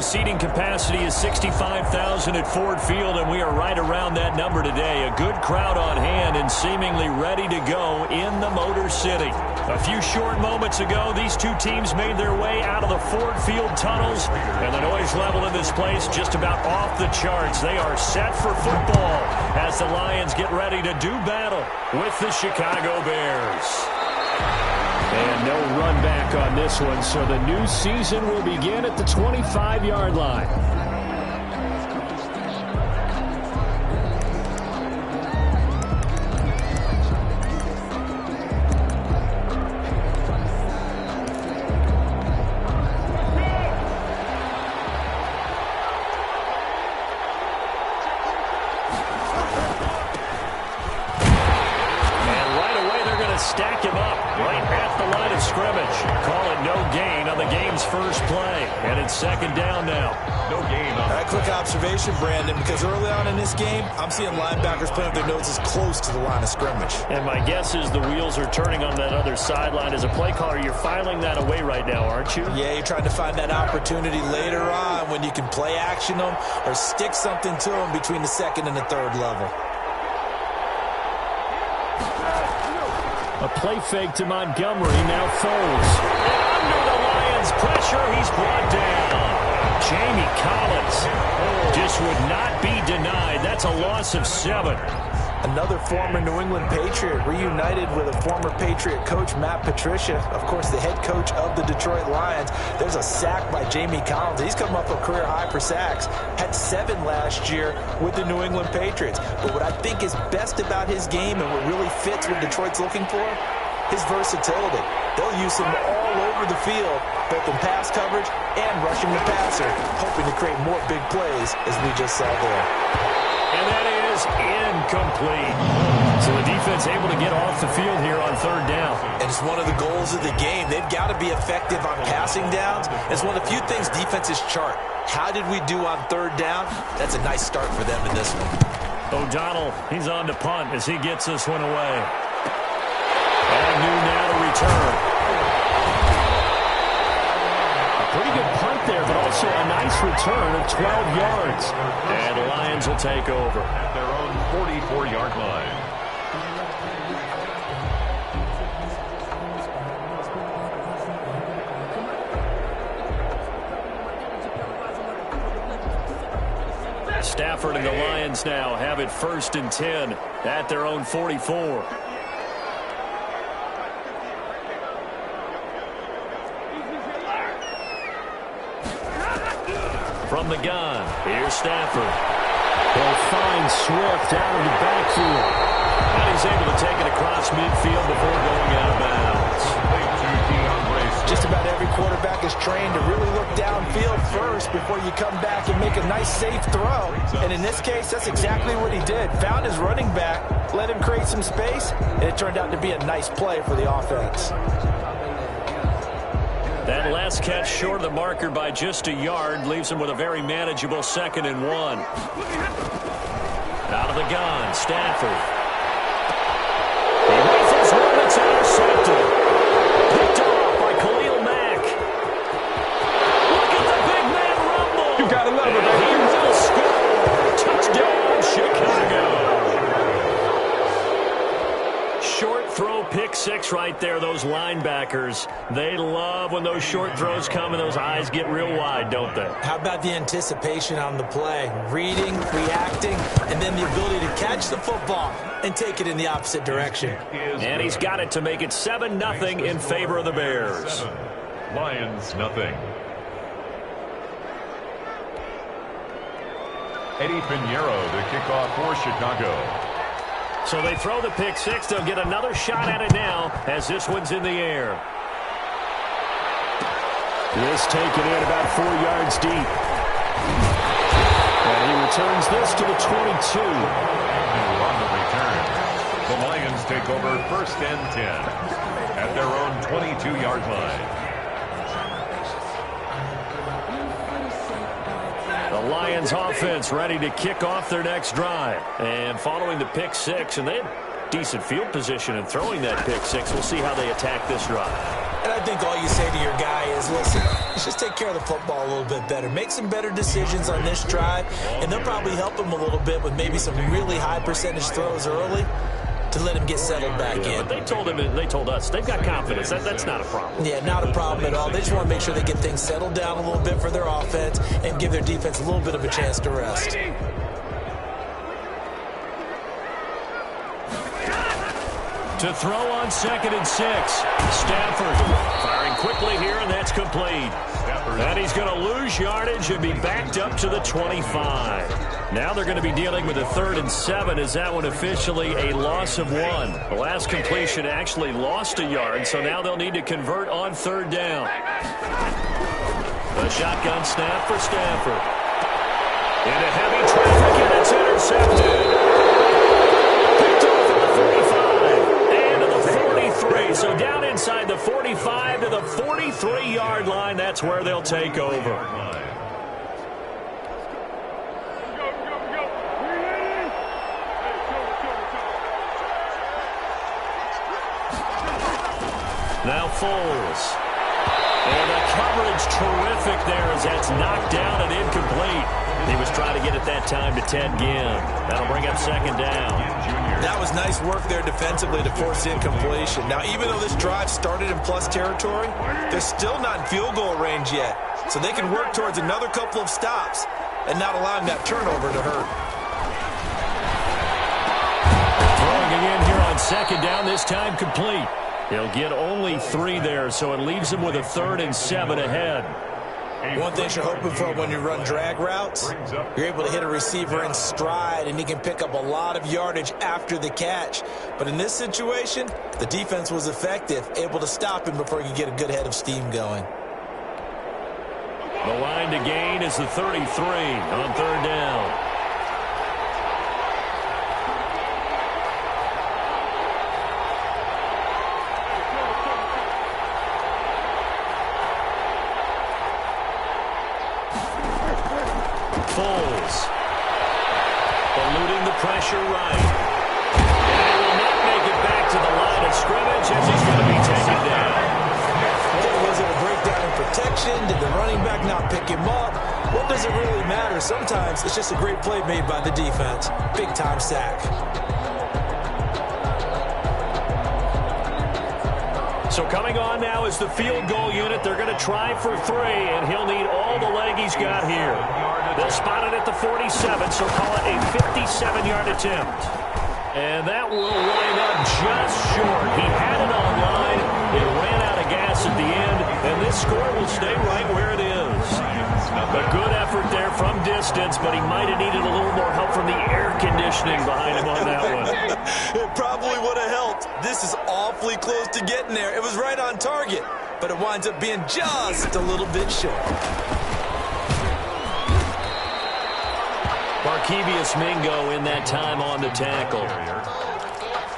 seating capacity is 65,000 at Ford Field, and we are right around that number today. A good crowd on hand and seemingly ready to go in the Motor City. A few short moments ago, these two teams made their way out of the Ford Field tunnels, and the noise level in this place just about off the charts. They are set for football as the Lions get ready to do battle with the Chicago Bears. And no run back on this one, so the new season will begin at the 25-yard line. Stack him up right at the line of scrimmage. Call it no gain on the game's first play. And it's second down now. No gain on that. Quick observation, Brandon, because early on in this game, I'm seeing linebackers putting up their noses close to the line of scrimmage. And my guess is the wheels are turning on that other sideline. As a play caller, you're filing that away right now, aren't you? Yeah, you're trying to find that opportunity later on when you can play action them or stick something to them between the second and the third level. A play fake to Montgomery, now Foles. Under the Lions' pressure, he's brought down. Jamie Collins just would not be denied. That's a loss of 7. Another former New England Patriot reunited with a former Patriot coach, Matt Patricia, of course the head coach of the Detroit Lions. There's a sack by Jamie Collins. He's come up a career high for sacks. Had 7 last year with the New England Patriots. But what I think is best about his game and what really fits what Detroit's looking for, his versatility. They'll use him all over the field, both in pass coverage and rushing the passer, hoping to create more big plays as we just saw there. And that is incomplete. So the defense able to get off the field here on third down. And it's one of the goals of the game. They've got to be effective on passing downs. It's one of the few things defenses chart. How did we do on third down? That's a nice start for them in this one. O'Donnell, he's on to punt as he gets this one away. Agnew now to return. Pretty good punt there, but also a nice return of 12 yards. And the Lions will take over at their own 44-yard line. Stafford and the Lions now have it 1st and 10 at their own 44. From the gun, here's Stafford. They'll find Swift out of the backfield. And he's able to take it across midfield before going out of bounds. Just about every quarterback is trained to really look downfield first before you come back and make a nice, safe throw. And in this case, that's exactly what he did. Found his running back, let him create some space, and it turned out to be a nice play for the offense. That last catch short of the marker by just a yard leaves him with a very manageable 2nd and 1. Out of the gun, Stafford. He rifles one that's intercepted. Picked off by Khalil Mack. Look at the big man rumble. You gotta love it, and he will score. Touchdown, Chicago. Short throw, pick 6 right there. Those linebackers, they love when those short throws come and those eyes get real wide, don't they? How about the anticipation on the play? Reading, reacting, and then the ability to catch the football and take it in the opposite direction. And he's got it to make it 7-0 in favor of the Bears. Lions, nothing. Eddie Pinheiro to kick off for Chicago. So they throw the pick 6. They'll get another shot at it now as this one's in the air. This taken in about 4 yards deep. And he returns this to the 22. And on the return, the Lions take over 1st and 10 at their own 22-yard line. The Lions offense ready to kick off their next drive. And following the pick 6, and they had decent field position in throwing that pick 6. We'll see how they attack this drive. And I think all you say to your guy is, listen, Just take care of the football a little bit better. Make some better decisions on this drive, and they'll probably help him a little bit with maybe some really high percentage throws early to let him get settled back in. But they told us they've got confidence. That's not a problem. Yeah, not a problem at all. They just want to make sure they get things settled down a little bit for their offense and give their defense a little bit of a chance to rest. To throw on 2nd and 6. Stafford firing quickly here, and that's complete. And he's going to lose yardage and be backed up to the 25. Now they're going to be dealing with a 3rd and 7. Is that one officially a loss of 1? The last completion actually lost a yard, so now they'll need to convert on 3rd down. A shotgun snap for Stafford. Into heavy traffic, and it's intercepted. So down inside the 45 to the 43-yard line. That's where they'll take over. Now Foles. And the coverage terrific there as that's knocked down and incomplete. He was trying to get it that time to Ted Ginn. That'll bring up 2nd down. That was nice work there defensively to force the incompletion. Now, even though this drive started in plus territory, they're still not in field goal range yet. So they can work towards another couple of stops and not allowing that turnover to hurt. Throwing again here on 2nd down, this time complete. He'll get only 3 there, so it leaves him with a 3rd and 7 ahead. One thing you're hoping for when you run drag routes, you're able to hit a receiver in stride, and he can pick up a lot of yardage after the catch. But in this situation, the defense was effective, able to stop him before he could get a good head of steam going. The line to gain is the 33 on 3rd down. Foles. Eluding the pressure right. And he will not make it back to the line of scrimmage as he's going to be taken down. Was it a breakdown in protection? Did the running back not pick him up? What does it really matter? Sometimes it's just a great play made by the defense. Big-time sack. So coming on now is the field goal unit. They're going to try for 3, and he'll need all the leg he's got here. They'll spot it at the 47, so call it a 57-yard attempt. And that will wind up just short. He had it on line. It ran out of gas at the end, and this score will stay right where it is. A good effort there from distance, but he might have needed a little more help from the air conditioning behind him on that one. It probably would have helped. This is awfully close to getting there. It was right on target, but it winds up being just a little bit short. Markevius Mingo in that time on the tackle.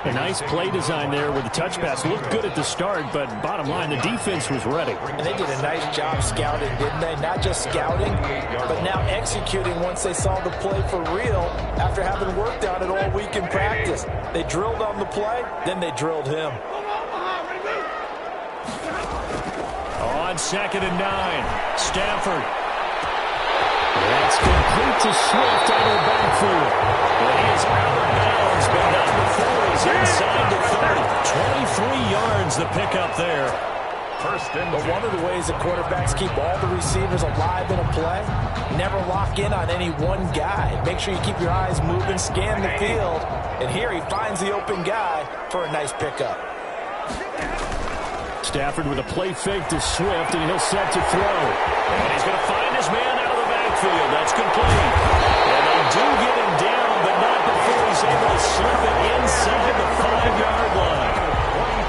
A nice play design there with the touch pass. Looked good at the start, but bottom line, the defense was ready. And they did a nice job scouting, didn't they? Not just scouting, but now executing once they saw the play for real after having worked on it all week in practice. They drilled on the play, then they drilled him. On 2nd and 9, Stafford. That's complete to Swift out of the backfield. And he is out of bounds, but not before he's inside the 30. 23 yards the pickup there. But one of the ways that quarterbacks keep all the receivers alive in a play, never lock in on any one guy. Make sure you keep your eyes moving, scan the field, and here he finds the open guy for a nice pickup. Stafford with a play fake to Swift, and he'll set to throw. And he's going to find his man out of the backfield. That's complete. And they do get him down, but not before he's able to slip it inside the 5-yard line.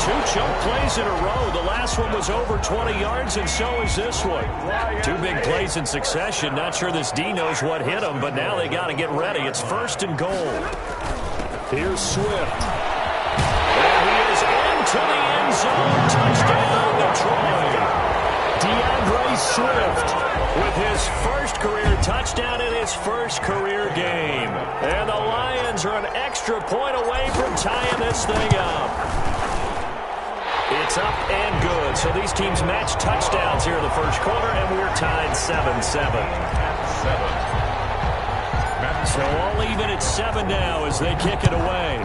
2 chunk plays in a row. The last one was over 20 yards, and so is this one. 2 big plays in succession. Not sure this D knows what hit him, but now they got to get ready. It's 1st and goal. Here's Swift. And he is into the end zone. Touchdown, Detroit. DeAndre Swift with his first career touchdown in his first career game. And the Lions are an extra point away from tying this thing up. It's up and good. So these teams match touchdowns here in the first quarter, and we're tied 7-7. So all even at 7 now as they kick it away.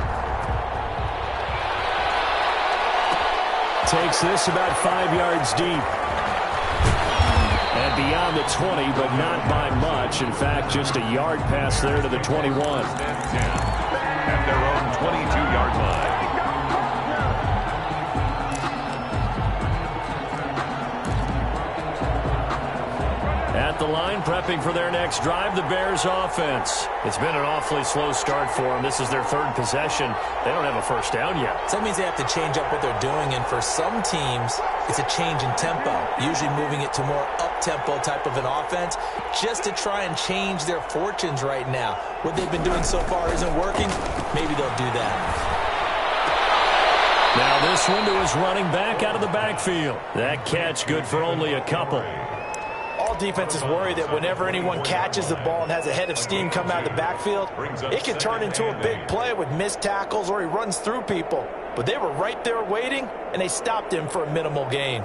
Takes this about 5 yards deep. And beyond the 20, but not by much. In fact, just a yard pass there to the 21. At their own 22-yard line. At the line, prepping for their next drive, the Bears offense. It's been an awfully slow start for them. This is their third possession. They don't have a first down yet. So that means they have to change up what they're doing, and for some teams, it's a change in tempo, usually moving it to more up-tempo type of an offense, just to try and change their fortunes right now. What they've been doing so far isn't working. Maybe they'll do that. Now this one to his running back out of the backfield. That catch good for only a couple. All defenses worry that whenever anyone catches the ball and has a head of steam come out of the backfield, it can turn into a big play with missed tackles or he runs through people. But they were right there waiting, and they stopped him for a minimal gain.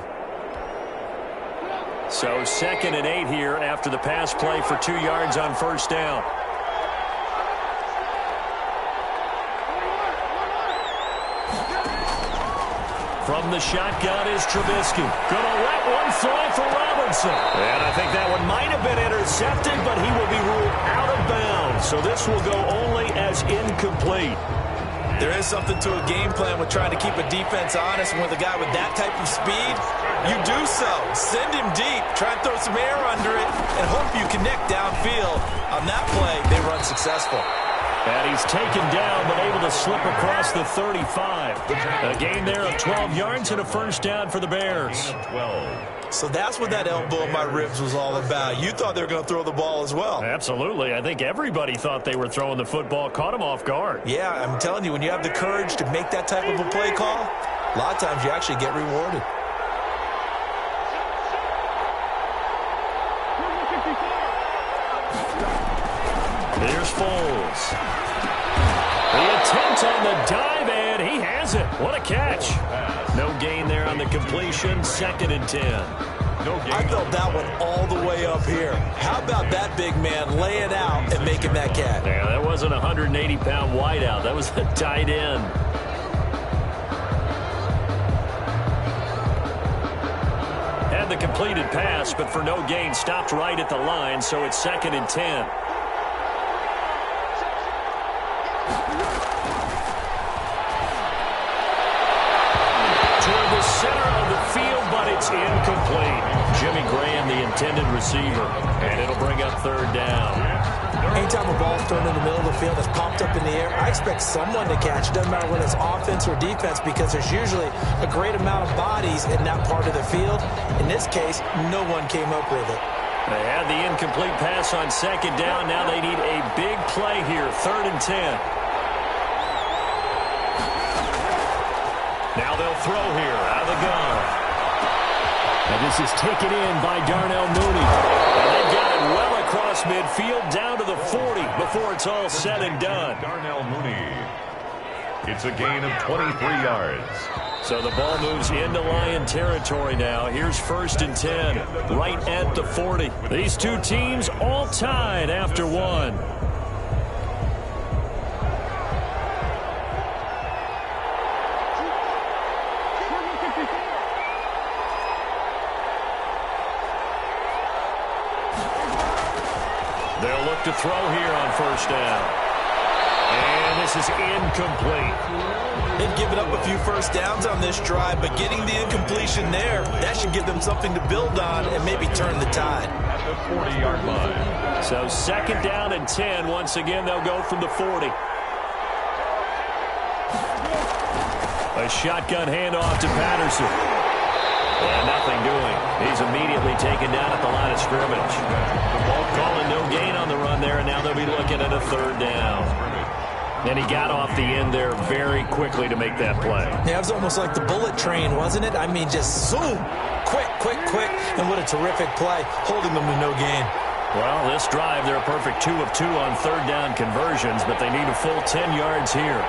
So 2nd and 8 here after the pass play for 2 yards on first down. From the shotgun is Trubisky. Gonna let one fly for Robinson. And I think that one might have been intercepted, but he will be ruled out of bounds. So this will go only as incomplete. There is something to a game plan with trying to keep a defense honest. And with a guy with that type of speed, you do so. Send him deep. Try and throw some air under it and hope you connect downfield. On that play, they were unsuccessful. And he's taken down, but able to slip across the 35. A gain there of 12 yards and a first down for the Bears. 12. So that's what that elbow in my ribs was all about. You thought they were going to throw the ball as well. Absolutely. I think everybody thought they were throwing the football. Caught him off guard. Yeah, I'm telling you, when you have the courage to make that type of a play call, a lot of times you actually get rewarded. Here's Foles. The attempt on the dive, and he has it. What a catch. No gain there on the completion. 2nd and 10. No gain. I felt that one all the way up here. How about that big man laying out and making that catch? Yeah, that wasn't a 180-pound wideout. That was a tight end. Had the completed pass, but for no gain, stopped right at the line, so it's 2nd and 10. Center of the field, but it's incomplete. Jimmy Graham, the intended receiver, and it'll bring up 3rd down. Anytime a ball's thrown in the middle of the field that's popped up in the air, I expect someone to catch it. Doesn't matter whether it's offense or defense, because there's usually a great amount of bodies in that part of the field. In this case, no one came up with it. They had the incomplete pass on 2nd down. Now they need a big play here, 3rd and 10. Now they'll throw here out of the gun. And this is taken in by Darnell Mooney. And they've got it well across midfield down to the 40 before it's all said and done. Darnell Mooney. It's a gain of 23 yards. So the ball moves into Lion territory now. Here's 1st and 10, right at the 40. These two teams all tied after one. They'll look to throw here on 1st down. And this is incomplete. They've given up a few first downs on this drive, but getting the incompletion there, that should give them something to build on and maybe turn the tide. At the 40-yard line. So 2nd down and 10. Once again, they'll go from the 40. A shotgun handoff to Patterson. And nothing doing. He's immediately taken down at the line of scrimmage. The ball calling no gain on the run there, and now they'll be looking at a 3rd down. And he got off the end there very quickly to make that play. Yeah, it was almost like the bullet train, wasn't it? I mean, just zoom. Quick, quick, quick. And what a terrific play, holding them to no gain. Well, this drive, they're a perfect 2 of 2 on 3rd down conversions, but they need a full 10 yards here.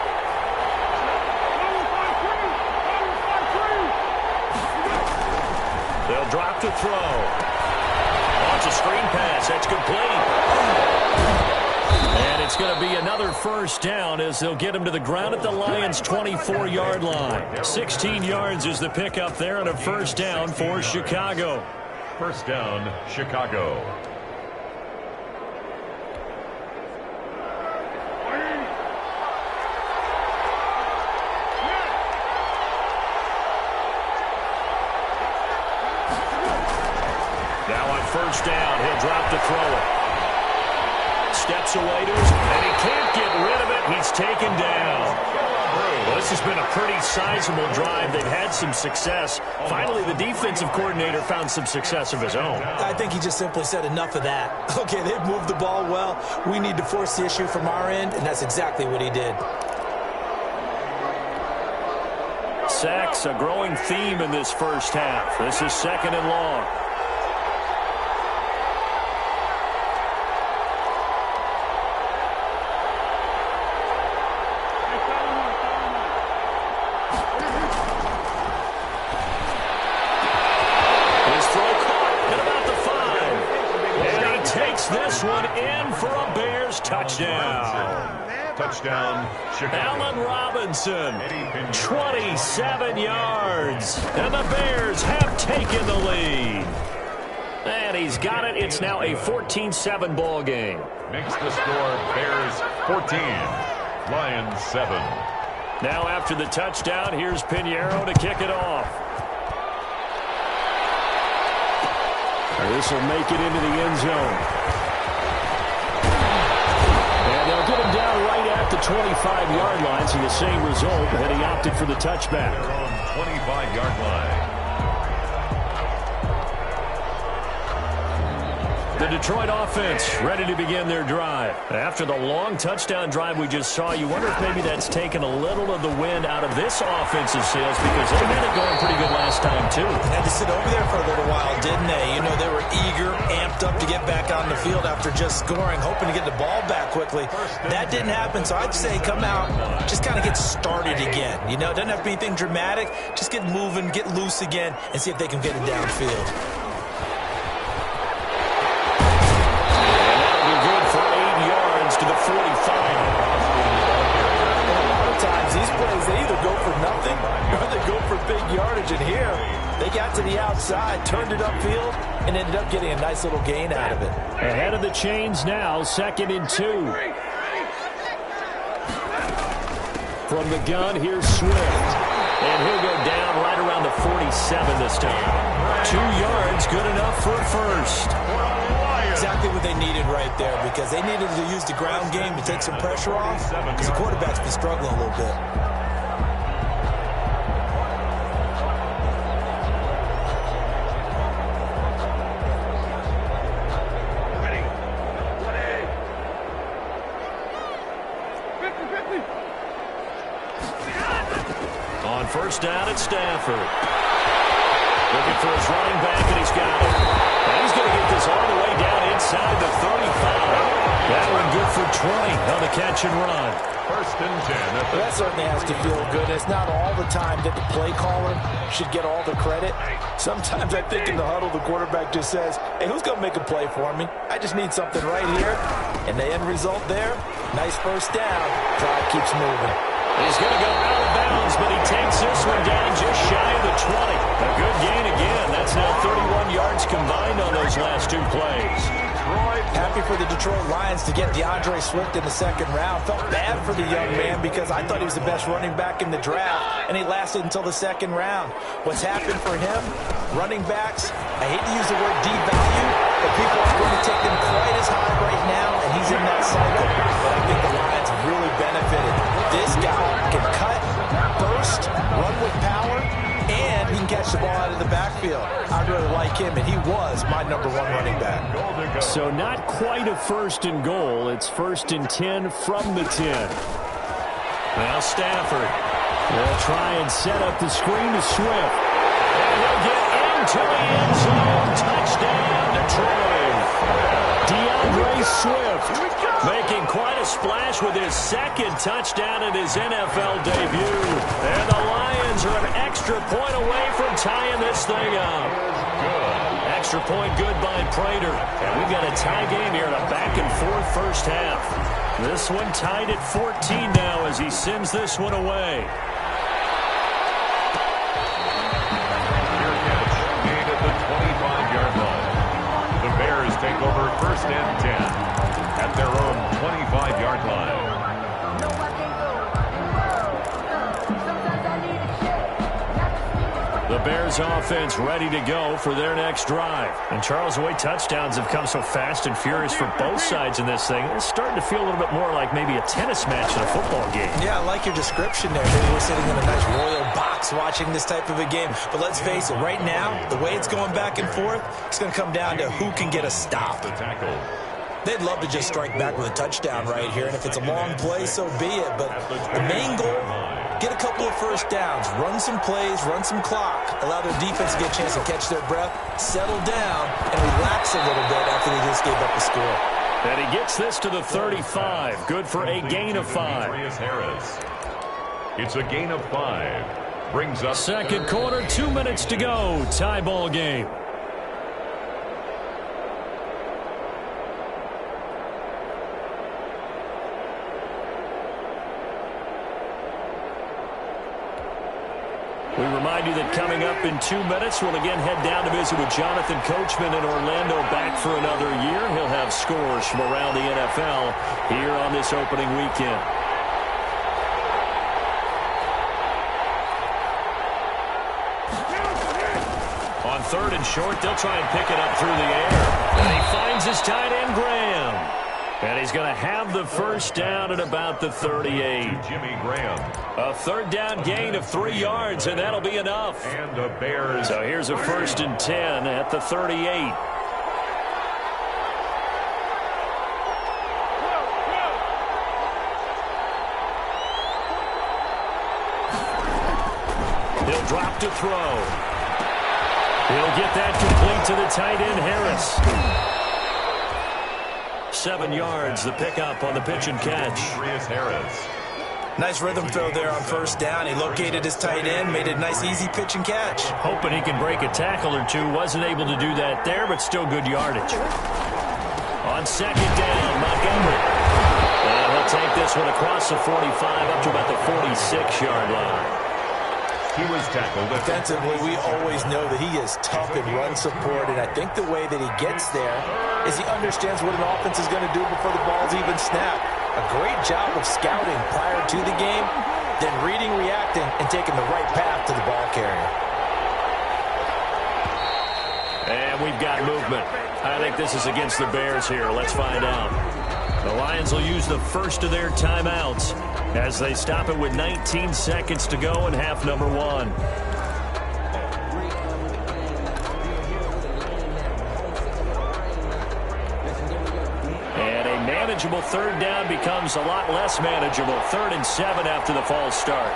to throw. Launch a screen pass. That's complete. And it's going to be another first down as they'll get him to the ground at the Lions' 24-yard line. 16 yards is the pickup there on a first down for Chicago. First down, Chicago. Now on first down, he'll drop to throw it. Steps away to his, and he can't get rid of it. He's taken down. Well, this has been a pretty sizable drive. They've had some success. Finally, the defensive coordinator found some success of his own. I think he just simply said enough of that. Okay, they've moved the ball well. We need to force the issue from our end, and that's exactly what he did. Sacks, a growing theme in this first half. This is second and long. This one in for a Bears touchdown. Touchdown, Chicago. Allen Robinson, 27 yards. And the Bears have taken the lead. And he's got it. It's now a 14-7 ball game. Makes the score Bears 14, Lions 7. Now after the touchdown, here's Pinheiro to kick it off. This will make it into the end zone. And they'll get him down right at the 25-yard line, so the same result, and he opted for the touchback. 25-yard line. The Detroit offense ready to begin their drive. After the long touchdown drive we just saw, you wonder if maybe that's taken a little of the wind out of this offensive sails because they had it going pretty good last time, too. Had to sit over there for a little while, didn't they? You know, they were eager, amped up to get back on the field after just scoring, hoping to get the ball back quickly. That didn't happen, so I'd say come out, just kind of get started again. You know, it doesn't have to be anything dramatic. Just get moving, get loose again, and see if they can get it downfield. To the 45. A lot of times these plays, they either go for nothing or they go for big yardage. And here, they got to the outside, turned it upfield, and ended up getting a nice little gain out of it. Ahead of the chains now, 2nd and 2. From the gun, here's Swift. And he'll go down right around the 47 this time. 2 yards, good enough for a first. Exactly what they needed right there because they needed to use the ground game to take some pressure off because the quarterback's been struggling a little bit. On first down at Stafford. Looking for his running back, and he's got it. And he's going to get this all the way down inside the 35. That one good for 20 on the catch and run. First and 10. Well, that certainly has to feel good. It's not all the time that the play caller should get all the credit. Sometimes I think in the huddle, the quarterback just says, hey, who's going to make a play for me? I just need something right here. And the end result there, nice first down. Drive keeps moving. He's going to go out of bounds, but he takes this one down just shy of the 20. A good gain again. That's now 31 yards combined on those last 2 plays. Happy for the Detroit Lions to get DeAndre Swift in the 2nd round. Felt bad for the young man because I thought he was the best running back in the draft, and he lasted until the 2nd round. What's happened for him? Running backs, I hate to use the word devalue, but people aren't going to take them quite as high right now, and he's in that cycle. But I think the Lions have really benefited. This guy can cut, burst, run with power, and he can catch the ball out of the backfield. I really like him, and he was my #1 running back. So not quite a 1st and goal. It's 1st and 10 from the 10. Now Stafford will try and set up the screen to Swift. And he'll get into the end zone. Touchdown, Detroit. DeAndre Swift making quite a splash with his 2nd touchdown in his NFL debut. And the Lions are an extra point away from tying this thing up. Good. extra point good by Prater. And we've got a tie game here in a back-and-forth first half. This one tied at 14 now as he sends this one away. Your catch made at the 25-yard line. The Bears take over first and 10 at their own 25-yard line. The Bears offense ready to go for their next drive. And Charles, the way touchdowns have come so fast and furious for both sides in this thing, it's starting to feel a little bit more like maybe a tennis match in a football game. Yeah, I like your description there. Maybe we're sitting in a nice royal box watching this type of a game. But let's face it, right now, the way it's going back and forth, it's going to come down to who can get a stop. The tackle. They'd love to just strike back with a touchdown right here, and if it's a long play, so be it. But the main goal, get a couple of first downs, run some plays, run some clock, allow their defense to get a chance to catch their breath, settle down, and relax a little bit after they just gave up the score. And he gets this to the 35. Good for a gain of 5. Harris. It's a gain of 5. Brings up second quarter, 2 minutes to go. Tie ball game. We remind you that coming up in 2 minutes, we'll again head down to visit with Jonathan Coachman in Orlando, back for another year. He'll have scores from around the NFL here on this opening weekend. On third and short, they'll try and pick it up through the air. And he finds his tight end, Graham. And he's going to have the first down at about the 38. Jimmy Graham. A third down gain of 3 yards, and that'll be enough. And the Bears. So here's a first and 10 at the 38. He'll drop to throw. He'll get that complete to the tight end, Harris. 7 yards, the pickup on the pitch and catch. Harris. Nice rhythm throw there on first down. He located his tight end, made it a nice easy pitch and catch. Hoping he can break a tackle or two. Wasn't able to do that there, but still good yardage. On second down, Montgomery. And he'll take this one across the 45 up to about the 46-yard line. He was tackled. Defensively, we always know that he is tough in run support, and I think the way that he gets there is he understands what an offense is going to do before the ball's even snapped. A great job of scouting prior to the game, then reading, reacting, and taking the right path to the ball carrier. And we've got movement. I think this is against the Bears here. Let's find out. The Lions will use the first of their timeouts as they stop it with 19 seconds to go in half number 1. And a manageable third down becomes a lot less manageable. 3rd and 7 after the false start.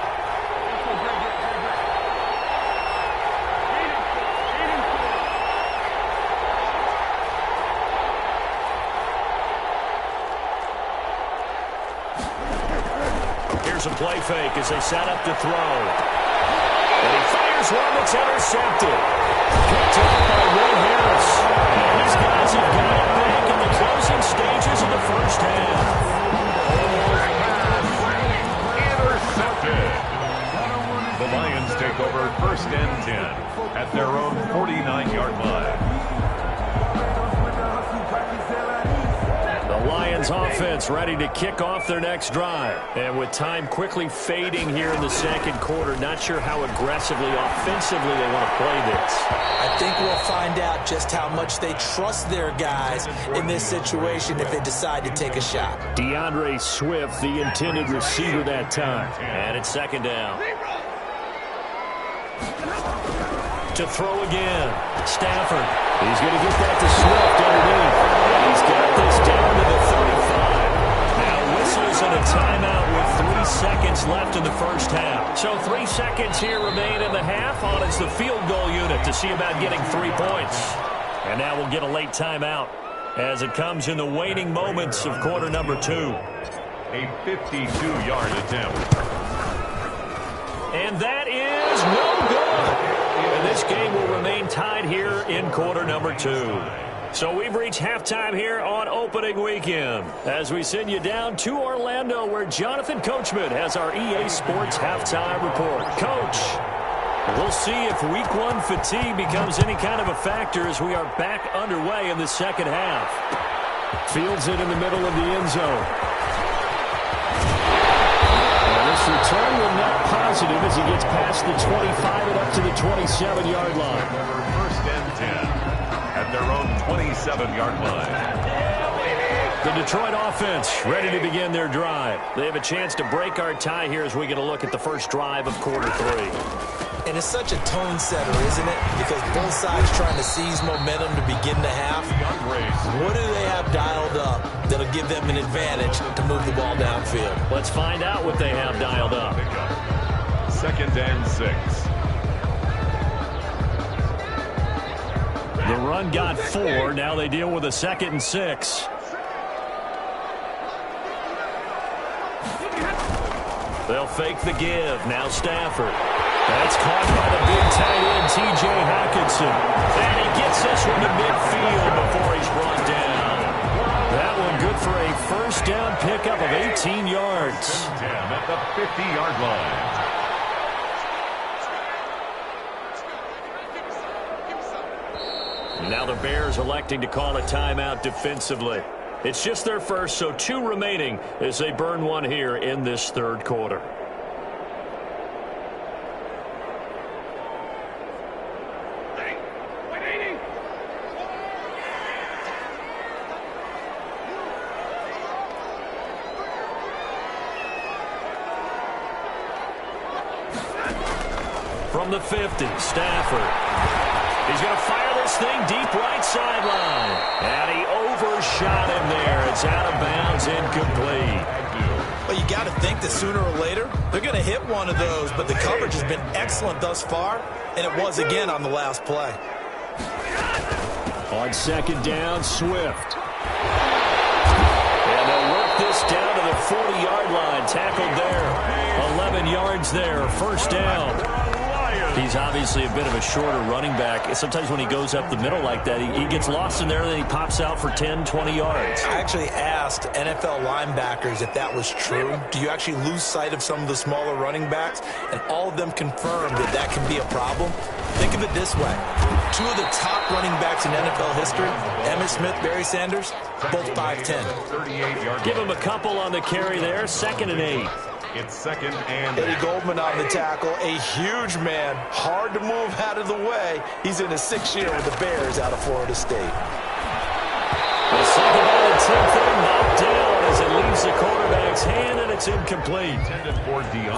A play fake as they set up to throw. And he fires one that's intercepted. Picked up by Will Harris. And these guys have got it back in the closing stages of the first half. Intercepted. The Lions take over first and 10 at their own 49-yard line. Lions offense ready to kick off their next drive. And with time quickly fading here in the second quarter, not sure how aggressively, offensively they want to play this. I think we'll find out just how much they trust their guys in this situation if they decide to take a shot. DeAndre Swift, the intended receiver that time. And it's second down. To throw again. Stafford. He's going to get that to Swift underneath. And he's got this down to the 35. Now whistles and a timeout with 3 seconds left in the first half. So 3 seconds here remain in the half on as the field goal unit to see about getting 3 points. And now we'll get a late timeout as it comes in the waning moments of quarter number 2. A 52-yard attempt. And that is no good. And this game will remain tied here in quarter number 2. So we've reached halftime here on opening weekend as we send you down to Orlando where Jonathan Coachman has our EA Sports halftime report. Coach, we'll see if week 1 fatigue becomes any kind of a factor as we are back underway in the second half. Fields it in the middle of the end zone. And this return will net positive as he gets past the 25 and up to the 27-yard line. First and 10. At their own 27-yard line. The Detroit offense ready to begin their drive. They have a chance to break our tie here as we get a look at the first drive of quarter 3. And it's such a tone setter, isn't it? Because both sides trying to seize momentum to begin the half. What do they have dialed up that'll give them an advantage to move the ball downfield? Let's find out what they have dialed up. Second and 6. The run got 4. Now they deal with a 2nd and 6. They'll fake the give. Now Stafford. That's caught by the big tight end, T.J. Hockenson. And he gets this one to midfield before he's brought down. That one good for a first down pickup of 18 yards. 10 at the 50-yard line. Now the Bears electing to call a timeout defensively. It's just their first, so 2 remaining as they burn one here in this third quarter. From the 50, Stafford. He's going to fire this thing deep right sideline. And he overshot him there. It's out of bounds, incomplete. Well, you got to think that sooner or later they're going to hit one of those, but the coverage has been excellent thus far, and it was again on the last play. On second down, Swift. And they'll work this down to the 40-yard line. Tackled there. 11 yards there. First down. He's obviously a bit of a shorter running back. Sometimes when he goes up the middle like that, he gets lost in there, and then he pops out for 10, 20 yards. I actually asked NFL linebackers if that was true. Do you actually lose sight of some of the smaller running backs? And all of them confirmed that that can be a problem. Think of it this way. 2 of the top running backs in NFL history, Emmitt Smith, Barry Sanders, both 5'10". Give him a couple on the carry there. 2nd and 8. It's second and Eddie Goldman on the tackle, a huge man, hard to move out of the way. He's in his 6th year with the Bears out of Florida State. The second ball attempt there knocked down as it leaves the quarterback's hand, and it's incomplete.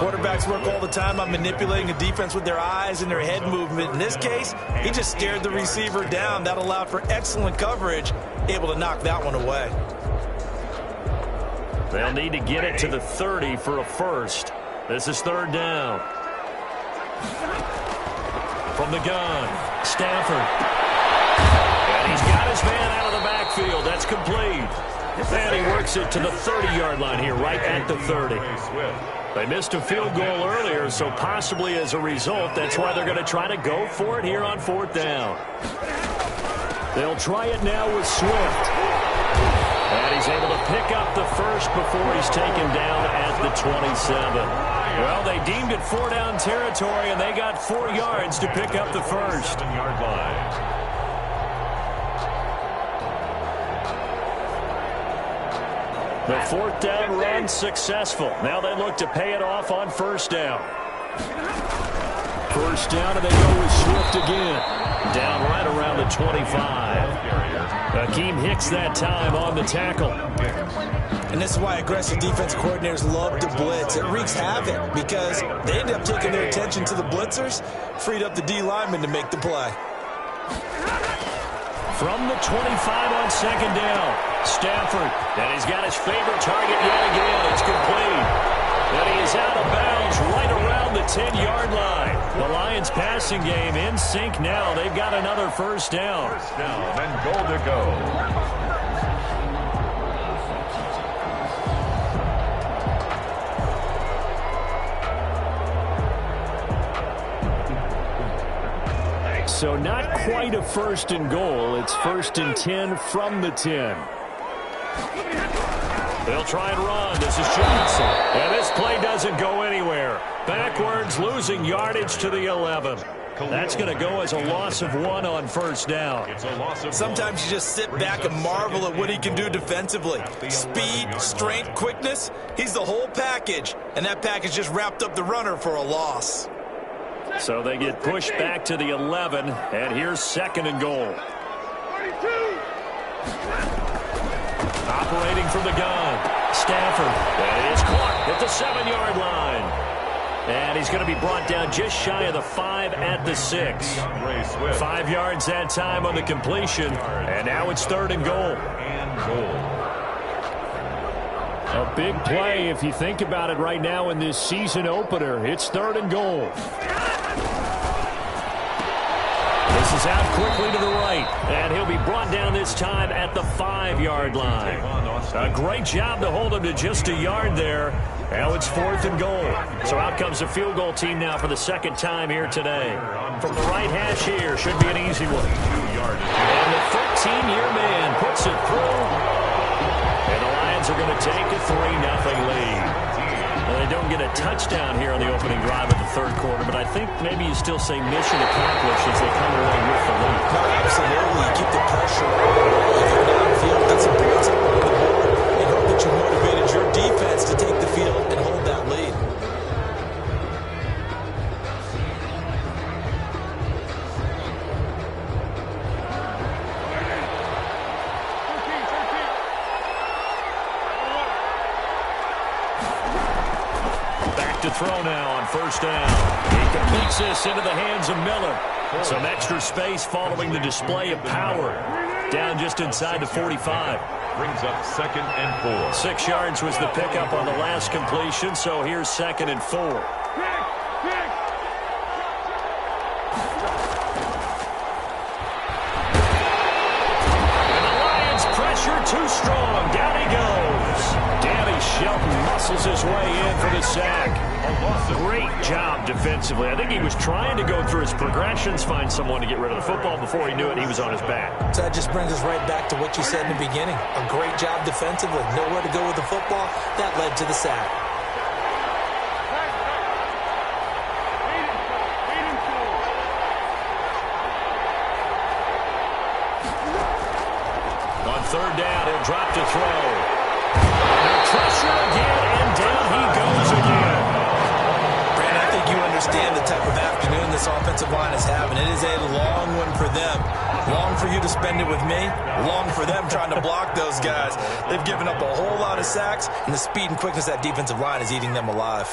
Quarterbacks work all the time on manipulating a defense with their eyes and their head movement. In this case, he just stared the receiver down. That allowed for excellent coverage, able to knock that one away. They'll need to get it to the 30 for a first. This is 3rd down. From the gun, Stafford. And he's got his man out of the backfield. That's complete. And he works it to the 30-yard line here, right at the 30. They missed a field goal earlier, so possibly as a result, that's why they're going to try to go for it here on 4th down. They'll try it now with Swift. And he's able to pick up the first before he's taken down at the 27. Well, they deemed it 4-down territory, and they got 4 yards to pick up the first. 7-yard line. The 4th down run successful. Now they look to pay it off on 1st down. 1st down, and they go with Swift again. Down right around the 25. Akeem Hicks that time on the tackle. And this is why aggressive defense coordinators love to blitz. It wreaks havoc because they end up taking their attention to the blitzers, freed up the D lineman to make the play. From the 25 on 2nd down, Stafford. And he's got his favorite target yet again. It's complete. And he is out of bounds right around the 10-yard line. The Lions passing game in sync now. They've got another first down. First down and goal to go. So not quite a 1st and goal. It's 1st and 10 from the 10. They'll try and run. This is Johnson. And this play doesn't go anywhere. Backwards, losing yardage to the 11. That's going to go as a loss of 1 on 1st down. Sometimes you just sit back and marvel at what he can do defensively. Speed, strength, quickness. He's the whole package. And that package just wrapped up the runner for a loss. So they get pushed back to the 11. And here's 2nd and goal. Operating from the gun. Stafford. And it is caught at the 7-yard line. And he's going to be brought down just shy of the 5 at the 6. 5 yards that time on the completion. And now it's 3rd and goal. A big play if you think about it right now in this season opener. It's 3rd and goal. This is out quickly to the right. And he'll be brought down this time at the 5-yard line. A great job to hold him to just a yard there. Now it's 4th and goal. So out comes the field goal team now for the 2nd time here today. From the right hash here, should be an easy one. And the 13-year man puts it through. And the Lions are going to take a 3-0 lead. Well, they don't get a touchdown here on the opening drive of the 3rd quarter, but I think maybe you still say mission accomplished as they come away with the lead. No, absolutely. You keep the pressure on. You go downfield, get some points up on the board, and hope that you motivated your defense to take the field and hold that lead. To throw now on 1st down. He completes this into the hands of Miller. Some extra space following the display of power. Down just inside the 45. Brings up 2nd and 4. 6 yards was the pickup on the last completion, so here's 2nd and 4. And the Lions pressure too strong. Down he goes. Danny Shelton muscles his way in for the sack. Great job defensively. I think he was trying to go through his progressions, find someone to get rid of the football. Before he knew it, he was on his back. So that just brings us right back to what you said in the beginning. A great job defensively. Nowhere to go with the football. That led to the sack. On 3rd down, he'll drop to throw. And pressure again, and down he goes again. Brandon, I think you understand the type of afternoon this offensive line is having. It is a long one for them. Long for you to spend it with me. Long for them trying to block those guys. They've given up a whole lot of sacks, and the speed and quickness of that defensive line is eating them alive.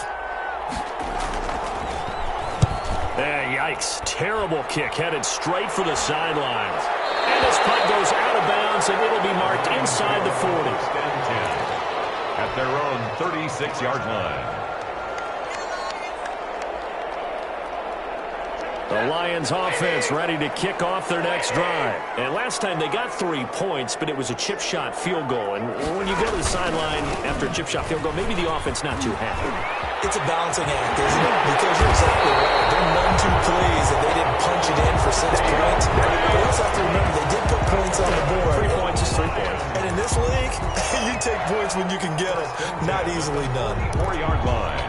Yikes. Terrible kick headed straight for the sidelines. And this punt goes out of bounds, and it'll be marked inside the 40. At their own 36-yard line. The Lions offense ready to kick off their next drive. And last time they got 3 points, but it was a chip shot field goal. And when you go to the sideline after a chip shot field goal, maybe the offense not too happy. It's a balancing act, isn't it? Because you're exactly right. There are 1-2 plays that they didn't punch it in for 6 points. But you also have to remember they did put points on the board. 3 points is 3 points. And in this league, you take points when you can get them. Not easily done. 4-yard line.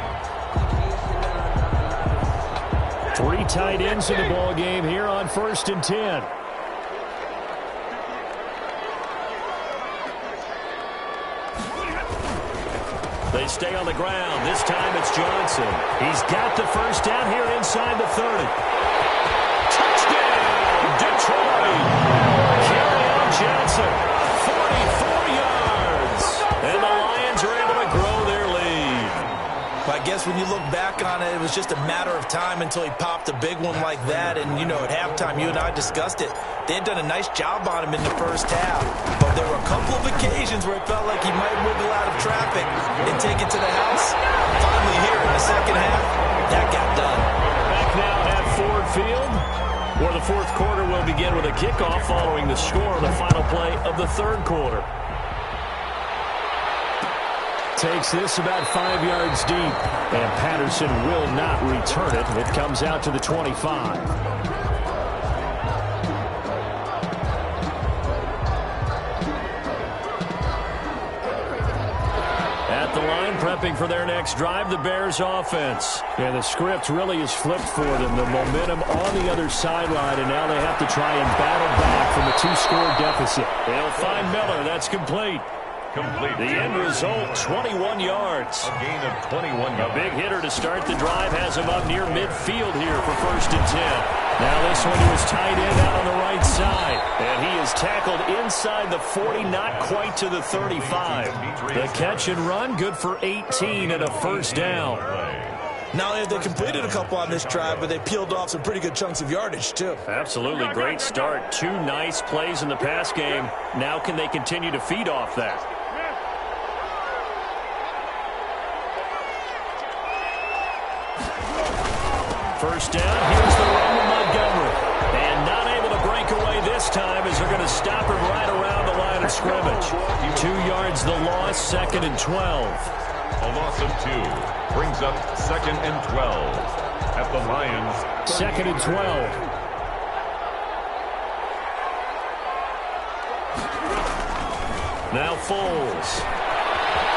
3 tight ends in the ball game here on 1st and 10. They stay on the ground. This time it's Johnson. He's got the 1st down here inside the 30. Touchdown, Detroit! Kerryon Johnson, 44 yards. And the Lions are able to grow their lead. I guess when you look back on it, it was just a matter of time until he popped a big one like that. And, you know, at halftime, you and I discussed it. They had done a nice job on him in the 1st half. But there were a couple of occasions where it felt like he might wiggle out of traffic and take it to the house. Finally here in the 2nd half, that got done. Back now at Ford Field, where the 4th quarter will begin with a kickoff following the score of the final play of the 3rd quarter. Takes this about 5 yards deep, and Patterson will not return it. It comes out to the 25. again, prepping for their next drive, the Bears offense. Yeah, the script really is flipped for them. The momentum on the other sideline, and now they have to try and battle back from a 2-score deficit. They'll find Miller. That's complete. The end result, 21 yards. A gain of 21 yards. A big hitter to start the drive has him up near midfield here for 1st and 10. Now this one to his tight end out on the right side. And he is tackled inside the 40, not quite to the 35. The catch and run, good for 18 and a 1st down. Not only have they completed a couple on this drive, but they peeled off some pretty good chunks of yardage, too. Absolutely great start. 2 nice plays in the pass game. Now can they continue to feed off that? First down, here's the run to Montgomery. And not able to break away this time as they're going to stop him right around the line of scrimmage. 2 yards the loss, 2nd and 12. A loss of 2 brings up 2nd and 12 at the Lions. 2nd and 12. Now Foles.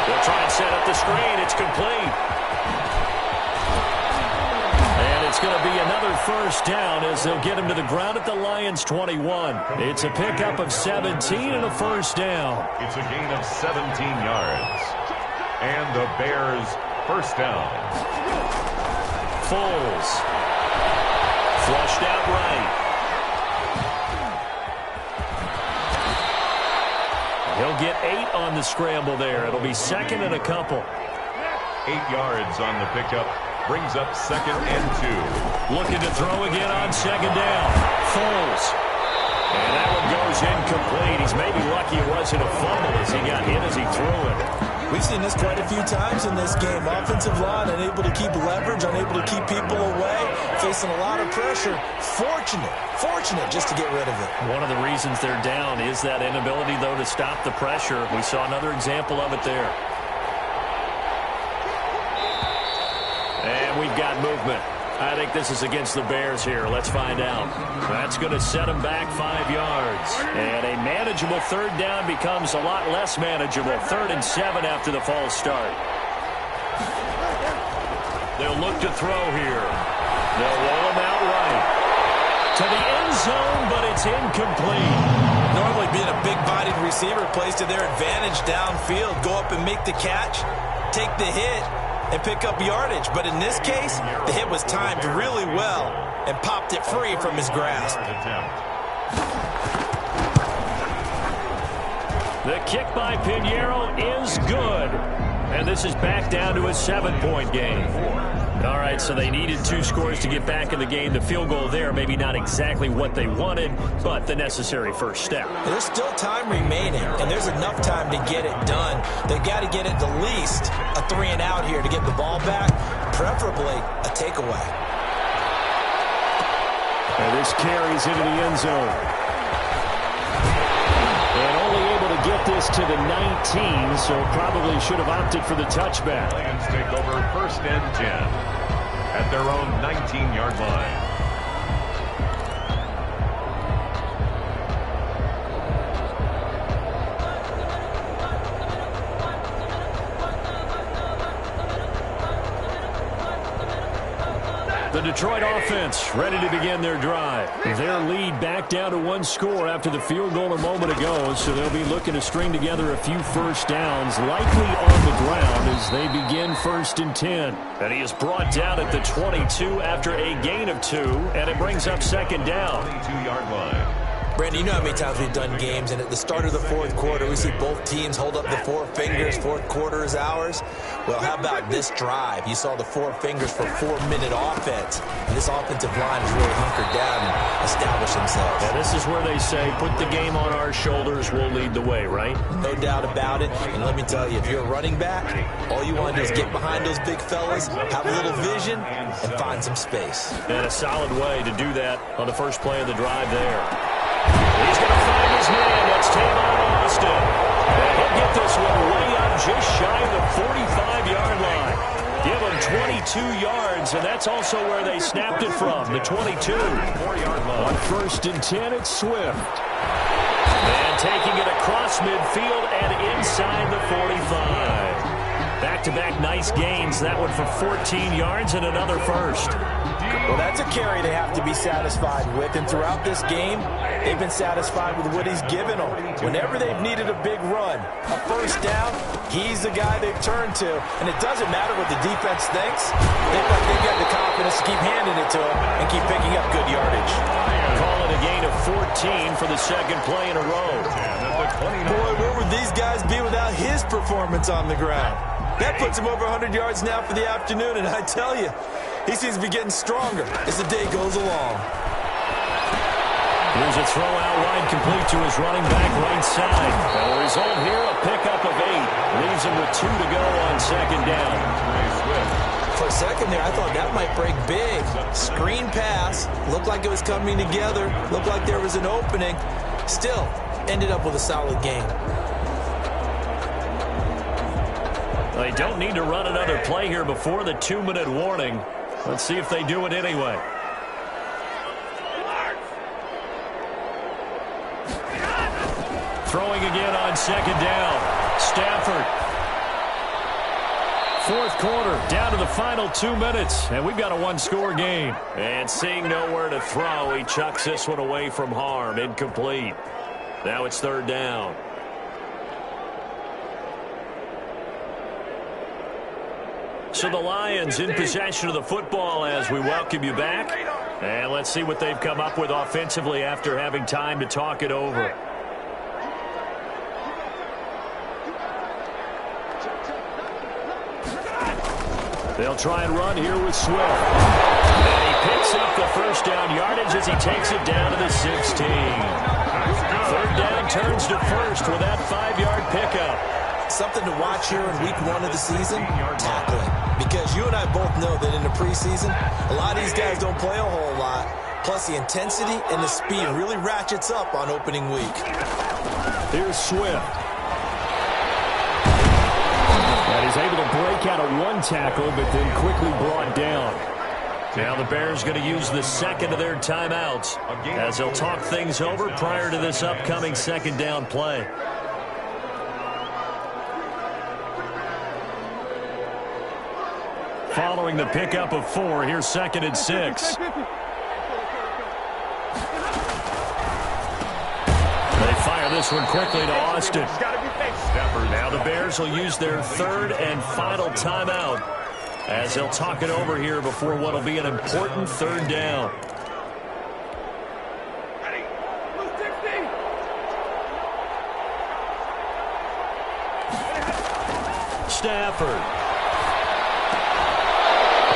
They'll try and set up the screen. It's complete. It's going to be another 1st down as they'll get him to the ground at the Lions' 21. It's a pickup of 17 and a 1st down. It's a gain of 17 yards. And the Bears' 1st down. Foles. Flushed out right. He'll get 8 on the scramble there. It'll be 2nd and a couple. 8 yards on the pickup. Brings up 2nd and 2. Looking to throw again on 2nd down. Foles. And that one goes incomplete. He's maybe lucky it wasn't a fumble as he got hit as he threw it. We've seen this quite a few times in this game. Offensive line unable to keep leverage, unable to keep people away, facing a lot of pressure. Fortunate just to get rid of it. One of the reasons they're down is that inability, though, to stop the pressure. We saw another example of it there. And we've got movement. I think this is against the Bears here. Let's find out. That's going to set them back 5 yards. And a manageable 3rd down becomes a lot less manageable. 3rd and 7 after the false start. They'll look to throw here. They'll roll him out right. To the end zone, but it's incomplete. Normally being a big-bodied receiver plays to their advantage downfield. Go up and make the catch, take the hit, and pick up yardage. But in this case, the hit was timed really well and popped it free from his grasp. The kick by Pinheiro is good. And this is back down to a 7-point game. All right, so they needed 2 scores to get back in the game. The field goal there, maybe not exactly what they wanted, but the necessary first step. There's still time remaining, and there's enough time to get it done. They've got to get it the least a 3 and out here to get the ball back, preferably a takeaway. And this carries into the end zone. And only able to get this to the 19, so probably should have opted for the touchback. Lions take over 1st and 10 at their own 19-yard line. The Detroit offense ready to begin their drive. Their lead back down to 1 score after the field goal a moment ago, so they'll be looking to string together a few first downs, likely on the ground as they begin 1st and 10. And he is brought down at the 22 after a gain of 2, and it brings up 2nd down. 22-yard line. Brandon, you know how many times we've done games, and at the start of the 4th quarter, we see both teams hold up the 4 fingers. 4th quarter is ours. Well, how about this drive? You saw the 4 fingers for 4-minute offense, and this offensive line has really hunkered down and established themselves. Yeah, this is where they say, put the game on our shoulders, we'll lead the way, right? No doubt about it. And let me tell you, if you're a running back, all you want to do is get behind those big fellas, have a little vision, and find some space. And a solid way to do that on the first play of the drive there. He's going to find his man. That's Tavon Austin. And he'll get this one way up just shy of the 45-yard line. Give him 22 yards, and that's also where they snapped it from, the 22. 4-yard line. On 1st and 10, it's Swift. And taking it across midfield and inside the 45. Back-to-back nice gains. That one for 14 yards and another first. Well, that's a carry they have to be satisfied with. And throughout this game, they've been satisfied with what he's given them. Whenever they've needed a big run, a first down, he's the guy they've turned to. And it doesn't matter what the defense thinks. They've got the confidence to keep handing it to him and keep picking up good yardage. Call it a gain of 14 for the second play in a row. Boy, where would these guys be without his performance on the ground? That puts him over 100 yards now for the afternoon, and I tell you, he seems to be getting stronger as the day goes along. Here's a throw out wide, complete to his running back right side. And the result here, a pickup of 8. Leaves him with 2 to go on second down. For a second there, I thought that might break big. Screen pass. Looked like it was coming together. Looked like there was an opening. Still, ended up with a solid game. They don't need to run another play here before the 2-minute warning. Let's see if they do it anyway. Throwing again on second down. Stafford. Fourth quarter, down to the final 2 minutes, and we've got a one-score game. And seeing nowhere to throw, he chucks this one away from harm. Incomplete. Now it's third down. So the Lions in possession of the football as we welcome you back. And let's see what they've come up with offensively after having time to talk it over. They'll try and run here with Swift. And he picks up the first down yardage as he takes it down to the 16. Third down turns to first with that 5-yard pickup. Something to watch here in week 1 of the season, tackling. Because you and I both know that in the preseason, a lot of these guys don't play a whole lot. Plus, the intensity and the speed really ratchets up on opening week. Here's Swift. And he's able to break out of one tackle, but then quickly brought down. Now the Bears going to use the second of their timeouts as they'll talk things over prior to this upcoming second down play. Following the pickup of 4, here's 2nd and 6. They fire this one quickly to Austin. Now the Bears will use their third and final timeout as they'll talk it over here before what will be an important third down. Stafford.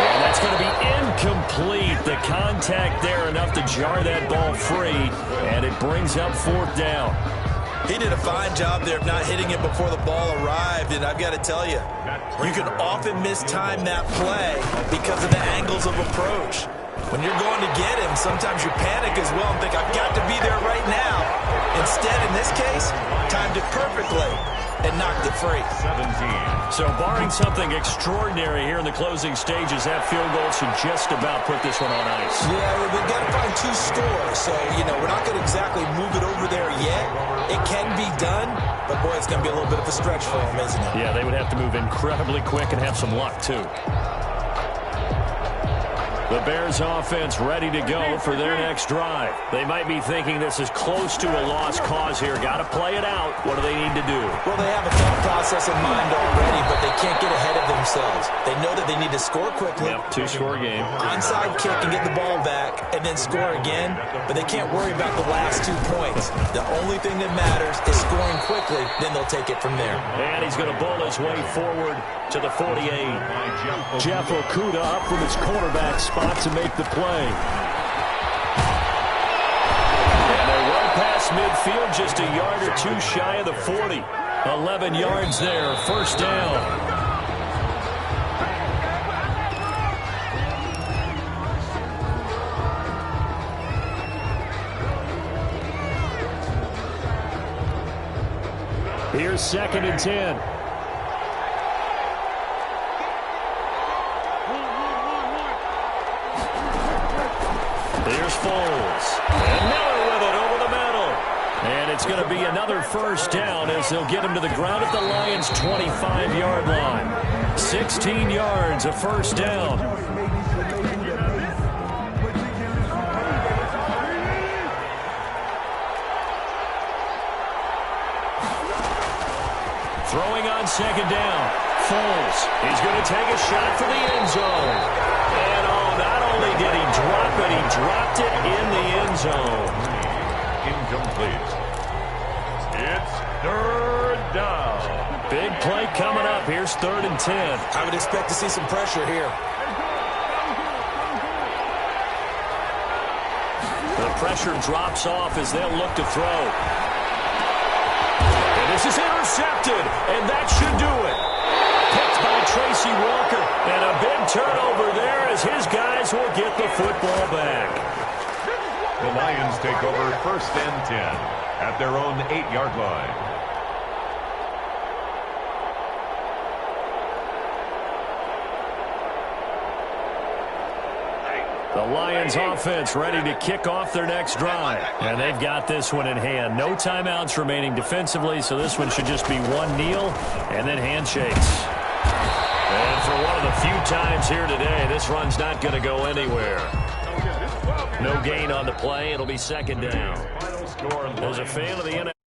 And that's going to be incomplete. The contact there enough to jar that ball free, and it brings up fourth down. He did a fine job there of not hitting it before the ball arrived, and I've got to tell you, you can often mistime that play because of the angles of approach. When you're going to get him, sometimes you panic as well and think, I've got to be there right now. Instead, in this case, timed it perfectly and knocked it free. 17. So barring something extraordinary here in the closing stages, that field goal should just about put this one on ice. Yeah, we've got to find 2 scores. So, we're not going to exactly move it over there yet. It can be done, but, boy, it's going to be a little bit of a stretch for them, isn't it? Yeah, they would have to move incredibly quick and have some luck, too. The Bears offense ready to go for their next drive. They might be thinking this is close to a lost cause here. Got to play it out. What do they need to do? Well, they have a thought process in mind already, but they can't get ahead of themselves. They know that they need to score quickly. Yep, 2-score game. Onside kick and get the ball back and then score again, but they can't worry about the last 2 points. The only thing that matters is scoring quickly, then they'll take it from there. And he's going to bowl his way forward to the 48. Jeff Okudah up from his cornerback spot to make the play. And they run past midfield just a yard or 2 shy of the 40. 11 yards there, first down. Here's 2nd and 10. Here's Foles. And Miller with it over the middle. And it's going to be another first down as they'll get him to the ground at the Lions' 25-yard line. 16 yards, a first down. Throwing on second down. Foles. He's going to take a shot for the end zone. And not only did he drop it, he dropped it in the end zone. Incomplete. It's third down. Big play coming up. Here's 3rd and 10. I would expect to see some pressure here. The pressure drops off as they'll look to throw. And this is intercepted, and that should do it. Picked by Tracy Walker, and a big turnover there as his guys will get the football back. The Lions take over 1st and 10 at their own 8-yard line. The Lions offense ready to kick off their next drive. And they've got this one in hand. No timeouts remaining defensively, so this one should just be one kneel and then handshakes. And for one of the few times here today, this run's not going to go anywhere. No gain on the play. It'll be 2nd down. As a fan of the NFL.